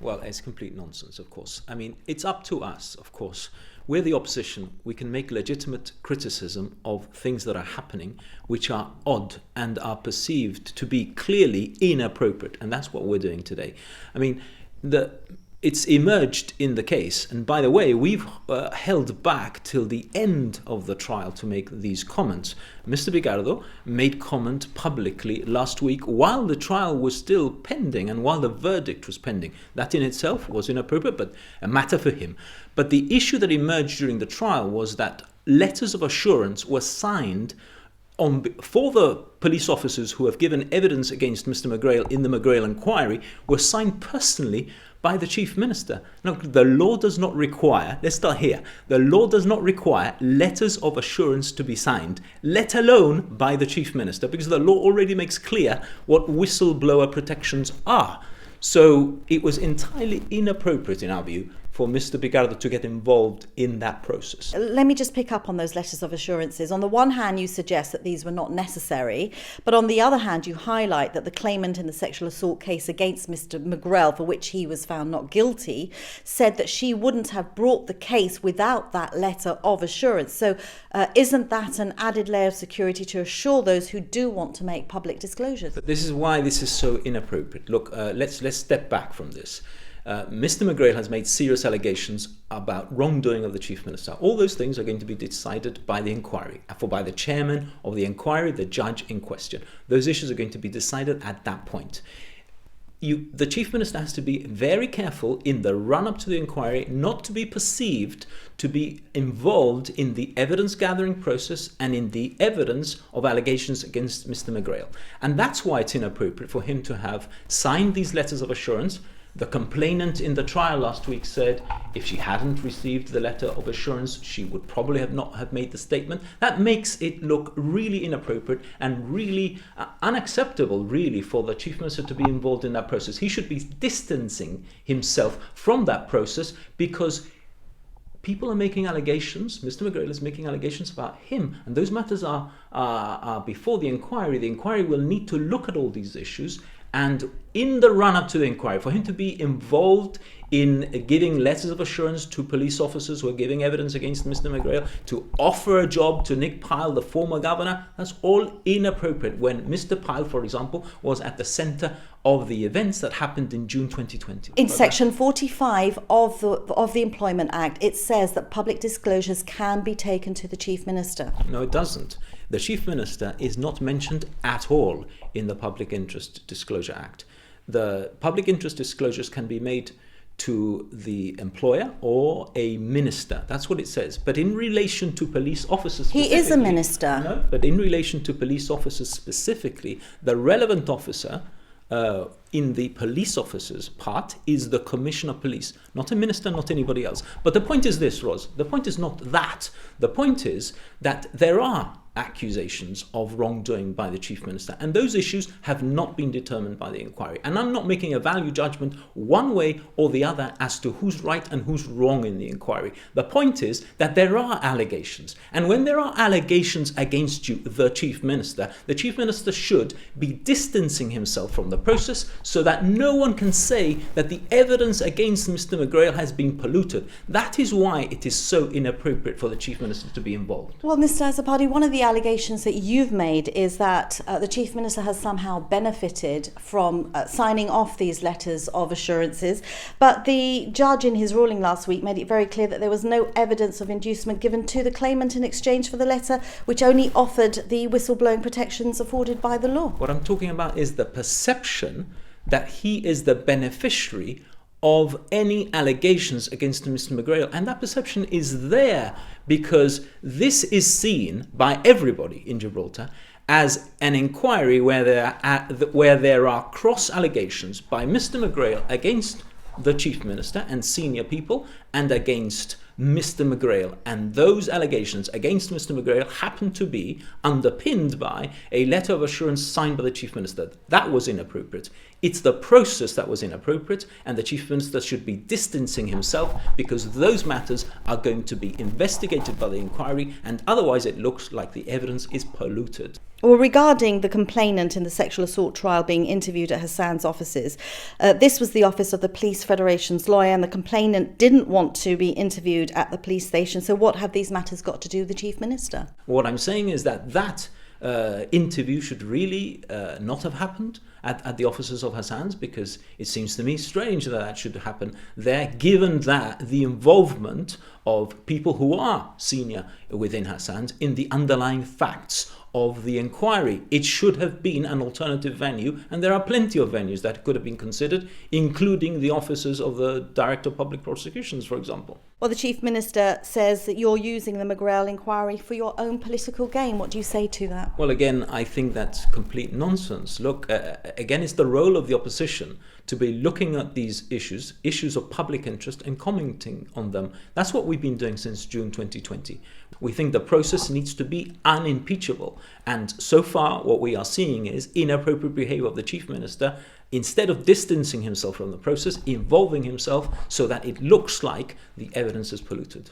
Well, it's complete nonsense, of course. I mean, it's up to us, of course. We're the opposition. We can make legitimate criticism of things that are happening which are odd and are perceived to be clearly inappropriate. And that's what we're doing today. I mean, it's emerged in the case. And by the way, we've held back till the end of the trial to make these comments. Mr. Bigardo made comment publicly last week while the trial was still pending and while the verdict was pending. That in itself was inappropriate, but a matter for him. But the issue that emerged during the trial was that letters of assurance were signed for the police officers who have given evidence against Mr. McGrail in the McGrail inquiry were signed personally by the Chief Minister. Now, the law does not require, let's start here, the law does not require letters of assurance to be signed, let alone by the Chief Minister, because the law already makes clear what whistleblower protections are. So it was entirely inappropriate, in our view, for Mr. Bigardo to get involved in that process. Let me just pick up on those letters of assurances. On the one hand, you suggest that these were not necessary, but on the other hand, you highlight that the claimant in the sexual assault case against Mr. McGrail, for which he was found not guilty, said that she wouldn't have brought the case without that letter of assurance. So isn't that an added layer of security to assure those who do want to make public disclosures? But this is why this is so inappropriate. Look, let's step back from this. Mr. McGrail has made serious allegations about wrongdoing of the Chief Minister. All those things are going to be decided by the inquiry, by the chairman of the inquiry, the judge in question. Those issues are going to be decided at that point. The Chief Minister has to be very careful in the run-up to the inquiry not to be perceived to be involved in the evidence gathering process and in the evidence of allegations against Mr. McGrail. And that's why it's inappropriate for him to have signed these letters of assurance. The complainant in the trial last week said if she hadn't received the letter of assurance, she would probably not have made the statement. That makes it look really inappropriate and really unacceptable, really, for the Chief Minister to be involved in that process. He should be distancing himself from that process because people are making allegations. Mr. McGrail is making allegations about him, and those matters are before the inquiry. The inquiry will need to look at all these issues. And in the run-up to the inquiry, for him to be involved in giving letters of assurance to police officers who are giving evidence against Mr. McGrail, to offer a job to Nick Pyle, the former governor, that's all inappropriate when Mr. Pyle, for example, was at the centre of the events that happened in June 2020. In Section 45 of the Employment Act, it says that public disclosures can be taken to the Chief Minister. No, it doesn't. The Chief Minister is not mentioned at all in the Public Interest Disclosure Act. The public interest disclosures can be made to the employer or a minister. That's what it says. But in relation to police officers he is a minister. No, but in relation to police officers specifically, the relevant officer in the police officers part is the Commissioner of Police, not a minister, not anybody else. But the point is this, Ros. The point is not that. The point is that there are accusations of wrongdoing by the Chief Minister, and those issues have not been determined by the inquiry. And I'm not making a value judgment one way or the other as to who's right and who's wrong in the inquiry. The point is that there are allegations, and when there are allegations against you, the Chief Minister should be distancing himself from the process so that no one can say that the evidence against Mr. McGrail has been polluted. That is why it is so inappropriate for the Chief Minister to be involved. Well, Mr. Azopardi, one of the allegations that you've made is that the Chief Minister has somehow benefited from signing off these letters of assurances, but the judge in his ruling last week made it very clear that there was no evidence of inducement given to the claimant in exchange for the letter, which only offered the whistleblowing protections afforded by the law. What I'm talking about is the perception that he is the beneficiary of any allegations against Mr. McGrail. And that perception is there because this is seen by everybody in Gibraltar as an inquiry where there are cross allegations by Mr. McGrail against the Chief Minister and senior people and against Mr. McGrail, and those allegations against Mr. McGrail happen to be underpinned by a letter of assurance signed by the Chief Minister. That was inappropriate. It's the process that was inappropriate, and the Chief Minister should be distancing himself, because those matters are going to be investigated by the inquiry, and otherwise it looks like the evidence is polluted. Well, regarding the complainant in the sexual assault trial being interviewed at Hassan's offices, this was the office of the Police Federation's lawyer, and the complainant didn't want to be interviewed at the police station. So what have these matters got to do with the Chief Minister? What I'm saying is that interview should really not have happened at the offices of Hassan's, because it seems to me strange that should happen there, given that the involvement of people who are senior within Hassan's in the underlying facts of the inquiry. It should have been an alternative venue, and there are plenty of venues that could have been considered, including the offices of the Director of Public Prosecutions, for example. Well, the Chief Minister says that you're using the McGrail inquiry for your own political gain. What do you say to that? Well, again, I think that's complete nonsense. Look, again, it's the role of the opposition to be looking at these issues of public interest, and commenting on them. That's what we've been doing since June 2020. We think the process needs to be unimpeachable. And so far, what we are seeing is inappropriate behavior of the Chief Minister, instead of distancing himself from the process, involving himself so that it looks like the evidence is polluted.